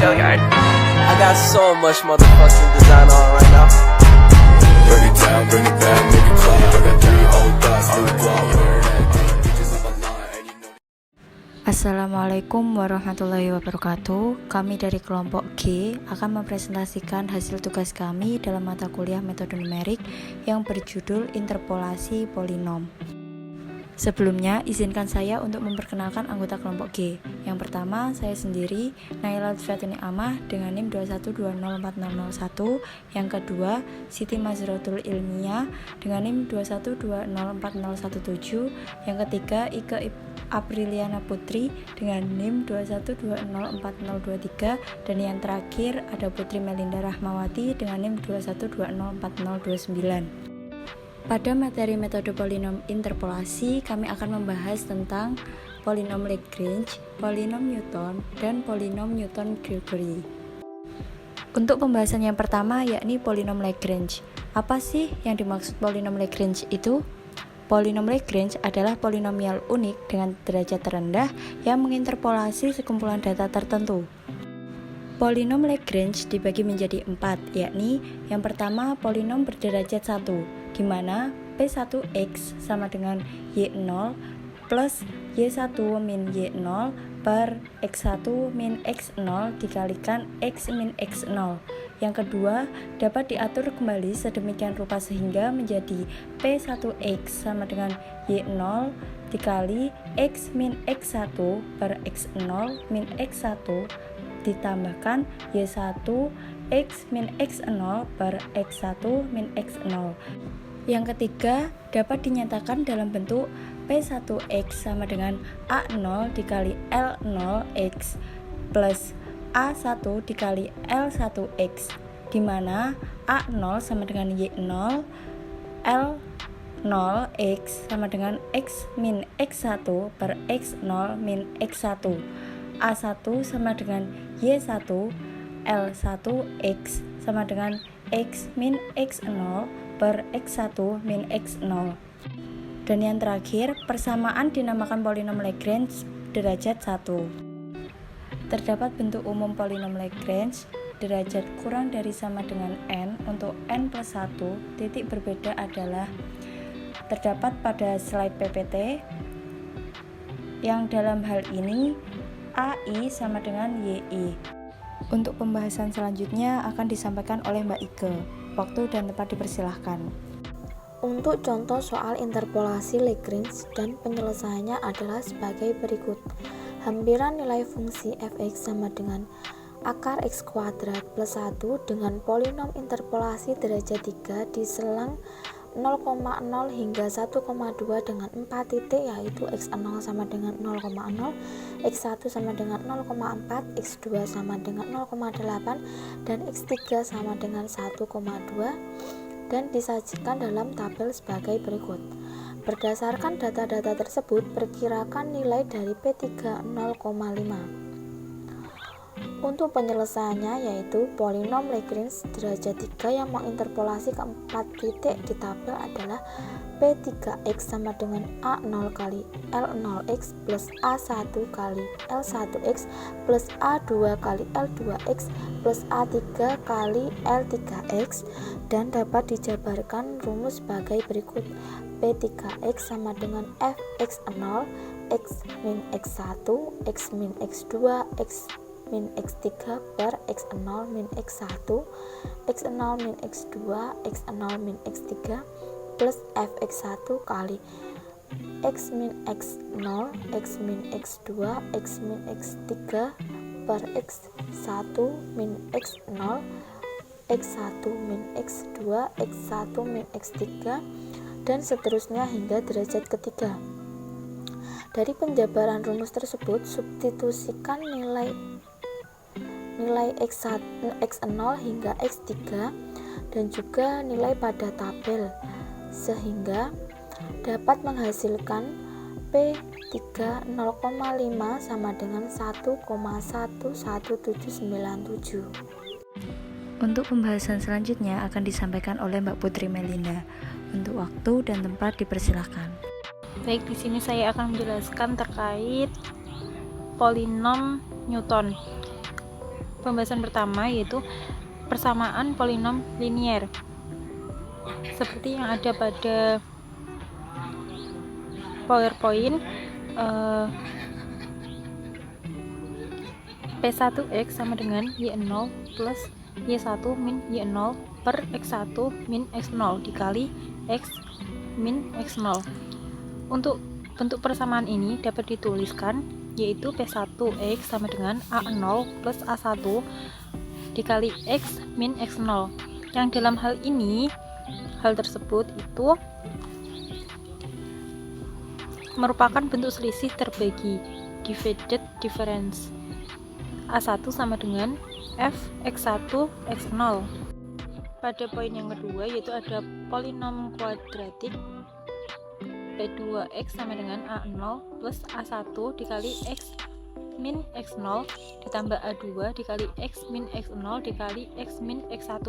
I got so much motherfucking design on right now. Bring it down, bring it back, make it clap. I got 3 old thoughts, do it wrong, burn that. Bitches on my line, and you know. Assalamualaikum warahmatullahi wabarakatuh. Kami dari kelompok G akan mempresentasikan hasil tugas kami dalam mata kuliah metode numerik yang berjudul interpolasi polinom. Sebelumnya, izinkan saya untuk memperkenalkan anggota kelompok G. Yang pertama, saya sendiri, Naila Lutfiatuni Amah dengan NIM 2120401. Yang kedua, Siti Mazrotul Ilmiyah dengan NIM 212040117. Yang ketiga, Ike Apriliana Putri dengan NIM 212040023. Dan yang terakhir, ada Putri Melinda Rahmawati dengan NIM 212404029. Pada materi metode polinom interpolasi, kami akan membahas tentang polinom Lagrange, polinom Newton, dan polinom Newton-Gregory. Untuk pembahasan yang pertama, yakni polinom Lagrange. Apa sih yang dimaksud polinom Lagrange itu? Polinom Lagrange adalah polinomial unik dengan derajat terendah yang menginterpolasi sekumpulan data tertentu. Polinom Lagrange dibagi menjadi 4, yakni yang pertama polinom berderajat 1, di mana P1X sama dengan Y0 plus Y1 min Y0 per X1 min X0 dikalikan X min X0. Yang kedua, dapat diatur kembali sedemikian rupa sehingga menjadi P1X sama dengan Y0 dikali X min X1 per X0 min X1 ditambahkan Y1 X min X0 per X1 min X0. Yang ketiga, dapat dinyatakan dalam bentuk P1X sama dengan A0 dikali L0X plus A1 dikali L1X, di mana A0 sama dengan Y0, L0X sama dengan X min X1 per X0 min X1, A1 sama dengan Y1, L1X sama dengan X min X0 per X1 min X0. Dan yang terakhir, persamaan dinamakan polinom Lagrange derajat 1. Terdapat bentuk umum polinom Lagrange derajat kurang dari sama dengan n untuk n plus 1. Titik berbeda adalah terdapat pada slide PPT yang dalam hal ini AI sama dengan YI. Untuk pembahasan selanjutnya akan disampaikan oleh Mbak Ike. Waktu dan tempat dipersilahkan. Untuk contoh soal interpolasi Lagrange dan penyelesaiannya adalah sebagai berikut. Hampiran nilai fungsi fx sama dengan akar x kuadrat plus 1 dengan polinom interpolasi derajat 3 di selang 0,0 hingga 1,2 dengan 4 titik, yaitu x0 sama dengan 0,0, x1 sama dengan 0,4, x2 sama dengan 0,8, dan x3 sama dengan 1,2, dan disajikan dalam tabel sebagai berikut. Berdasarkan data-data tersebut, perkirakan nilai dari P3 0,5. Untuk penyelesaiannya yaitu polinom Lagrange derajat 3 yang menginterpolasi keempat titik di tabel adalah P3X sama dengan A0 kali L0X plus A1 kali L1X plus A2 kali L2X plus A3 kali L3X, dan dapat dijabarkan rumus sebagai berikut. P3X sama dengan Fx0 X min X1 X min X2 X min X3 per X0 min X1 X0 min X2 X0 min X3 plus Fx1 kali X min X0 X min X2 X min X3 per X1 min X0 X1 min X2 X1 min X3 dan seterusnya hingga derajat ketiga. Dari penjabaran rumus tersebut, substitusikan nilai X0 hingga X3 dan juga nilai pada tabel, sehingga dapat menghasilkan P3 0,5 sama dengan 1,11797. Untuk pembahasan selanjutnya akan disampaikan oleh Mbak Putri Melinda. Untuk waktu dan tempat dipersilahkan. Baik, di sini saya akan menjelaskan terkait polinom Newton. pembahasan pertama, yaitu persamaan polinom linier. Seperti yang ada pada PowerPoint, P1x sama dengan Y0 plus Y1 min Y0 per X1 min X0 dikali X min X0. Untuk bentuk persamaan ini dapat dituliskan yaitu P1x sama dengan A0 plus A1 dikali X min X0, yang dalam hal ini hal tersebut itu merupakan bentuk selisih terbagi, divided difference. A1 sama dengan F X1 X0. Pada poin yang kedua, yaitu ada polinom kuadratik P2x sama dengan A0 plus A1 dikali X min X0 ditambah A2 dikali X min X0 dikali X min X1,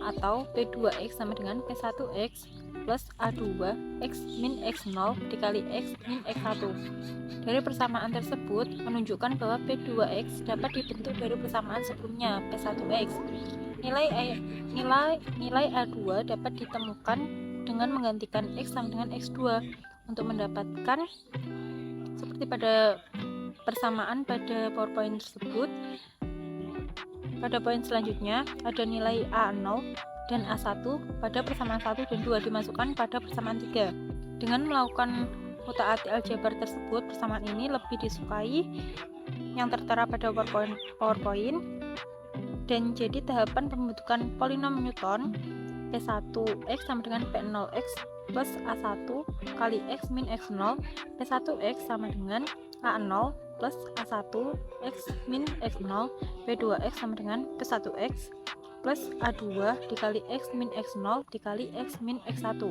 atau P2x sama dengan P1x plus A2 X min X0 dikali X min X1. Dari persamaan tersebut menunjukkan bahwa P2x dapat dibentuk dari persamaan sebelumnya P1x. Nilai A2 dapat ditemukan dengan menggantikan X sama dengan X2 untuk mendapatkan seperti pada persamaan pada PowerPoint tersebut. Pada poin selanjutnya ada nilai A0 dan A1 pada persamaan 1 dan 2 dimasukkan pada persamaan 3. Dengan melakukan mutak-atik aljabar tersebut, persamaan ini lebih disukai yang tertera pada PowerPoint, dan jadi tahapan pembentukan polinom Newton P1x sama dengan P0x plus A1 kali X min X0, P1x sama dengan A0 plus A1 X min X0, P2x sama dengan P1x plus A2 dikali X min X0 dikali X min X1.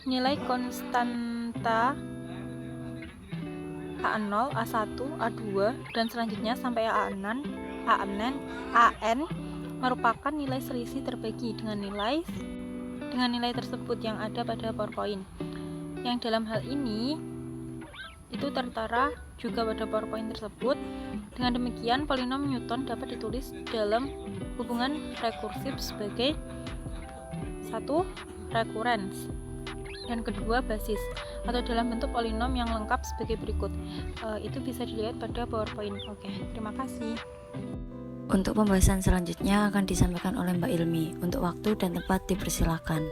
Nilai konstanta A0, A1, A2 dan selanjutnya sampai AN merupakan nilai selisih terbagi dengan nilai tersebut yang ada pada PowerPoint. Yang dalam hal ini itu tertera juga pada PowerPoint tersebut. Dengan demikian, polinom Newton dapat ditulis dalam hubungan rekursif sebagai satu, rekurens, dan kedua, basis, atau dalam bentuk polinom yang lengkap sebagai berikut. Itu bisa dilihat pada PowerPoint. Oke, terima kasih. Untuk pembahasan selanjutnya akan disampaikan oleh Mbak Ilmi. Untuk waktu dan tempat dipersilakan.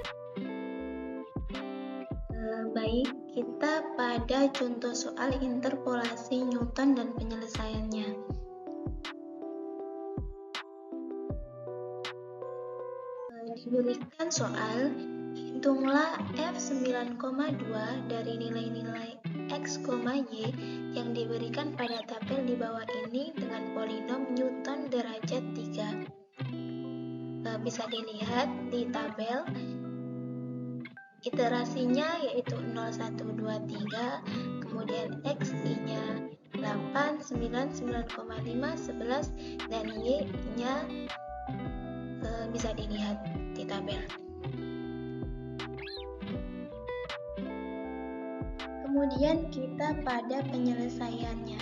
Baik, kita pada contoh soal interpolasi Newton dan penyelesaiannya. Diberikan soal, hitunglah F9,2 dari nilai-nilai X, Y yang diberikan pada tabel di bawah ini dengan polinom Newton derajat 3. Bisa dilihat di tabel iterasinya yaitu 0, 1, 2, 3, kemudian XI-nya 8, 9, 9,5, 11, dan Y-nya bisa dilihat di tabel. Kemudian kita pada penyelesaiannya.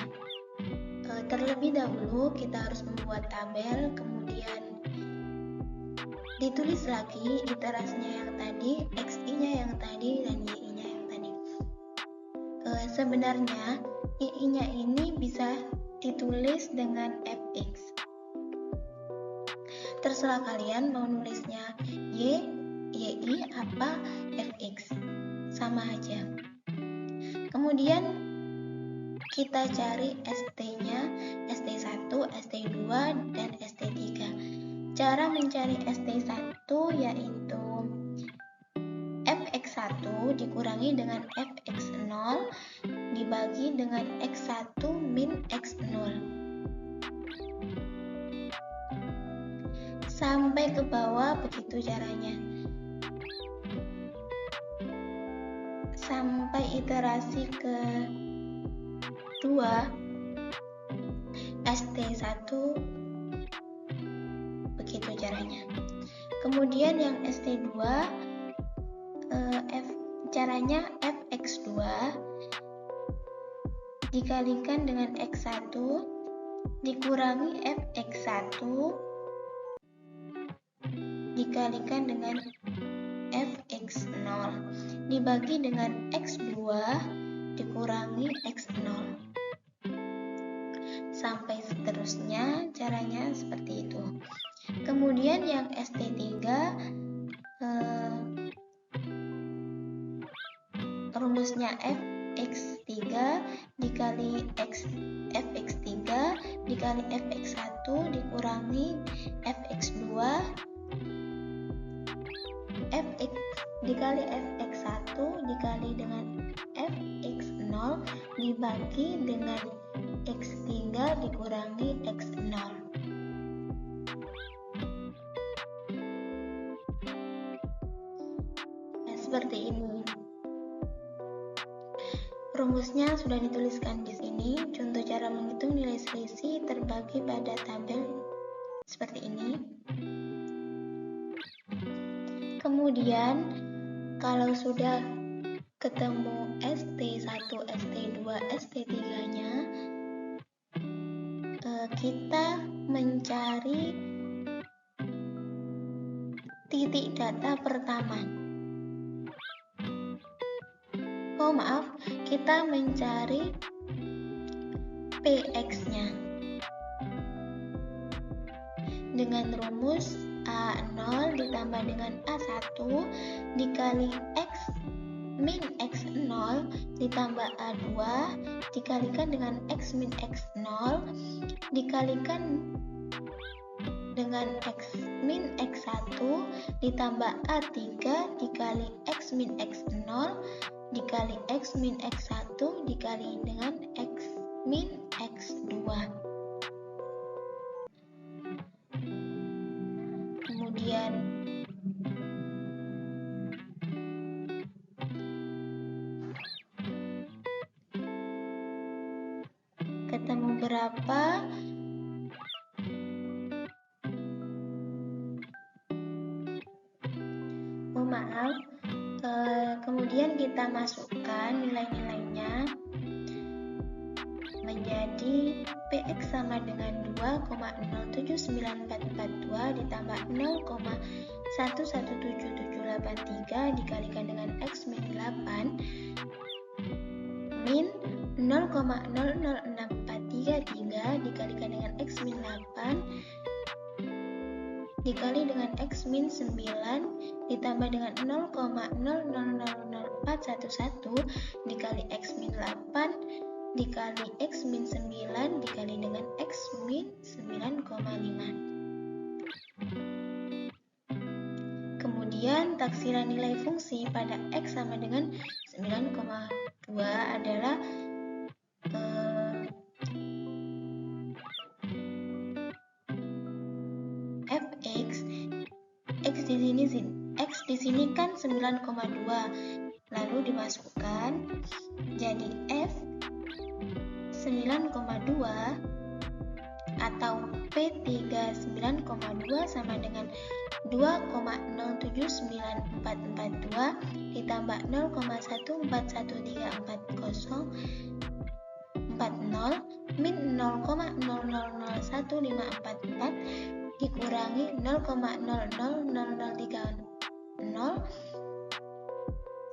Terlebih dahulu kita harus membuat tabel, kemudian ditulis lagi iterasinya yang tadi, XI-nya yang tadi, dan Y-nya yang tadi. Sebenarnya Y-nya ini bisa ditulis dengan Fx. Terserah kalian mau nulisnya YI apa Fx, sama aja. Kemudian kita cari ST-nya, ST1, ST2, dan ST3. Cara mencari ST1 yaitu Fx1 dikurangi dengan Fx0 dibagi dengan X1 min X0. Sampai ke bawah begitu caranya. Sampai iterasi ke 2 ST1 begitu caranya. Kemudian yang ST2 caranya Fx2 dikalikan dengan X1 dikurangi fx1 dikalikan dengan fx0 dibagi dengan x2 dikurangi x0 sampai seterusnya. Caranya seperti itu. Kemudian yang ST3 rumusnya fx3 dikali fx3 dikali fx1 dikurangi fx2 fx dikali fx1 dikali dengan fx0 dibagi dengan x3 dikurangi x0. Nah, seperti ini. Rumusnya sudah dituliskan di sini. Contoh cara menghitung nilai selisih terbagi pada tabel seperti ini. Kemudian kalau sudah ketemu ST1, ST2, ST3-nya, kita mencari titik data pertama. Kita mencari PX-nya dengan rumus A0 ditambah dengan A1 dikali X min X0 ditambah A2 dikalikan dengan X min X0 dikalikan dengan X min X1 ditambah A3 dikali X min X0 dikali X min X1 dikali dengan X min X2. Kemudian ketemu berapa? Kemudian kita masukkan nilai-nilainya menjadi PX sama dengan 2,017942 ditambah 0,117783 dikalikan dengan X min 8 min 0,006433 dikalikan dengan X min 8 dikali dengan X min 9 ditambah dengan 0,000411 dikali X min 8 dikali X min 9 dikali dengan X min 9,5. Kemudian taksiran nilai fungsi pada X sama dengan 9,2 adalah X di sini kan 9,2 lalu dimasukkan jadi F 9,2 atau P3 9,2 sama dengan 2,079442 ditambah 0,141340 min 0,000154 dikurangi 0,000030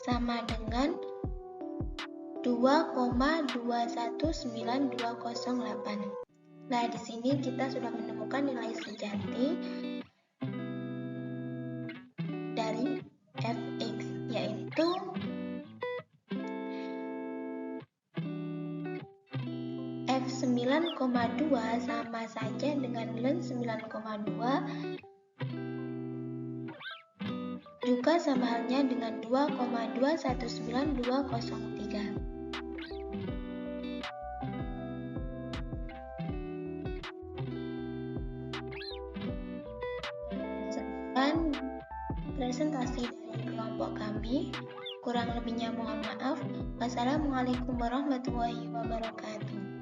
sama dengan 2,219208. Nah, di sini kita sudah menemukan nilai sejati dari fx, yaitu F9,2 sama saja dengan ln 9,2 juga sama halnya dengan 2,219203. Sekian presentasi dari kelompok kami. Kurang lebihnya mohon maaf. Wassalamualaikum warahmatullahi wabarakatuh.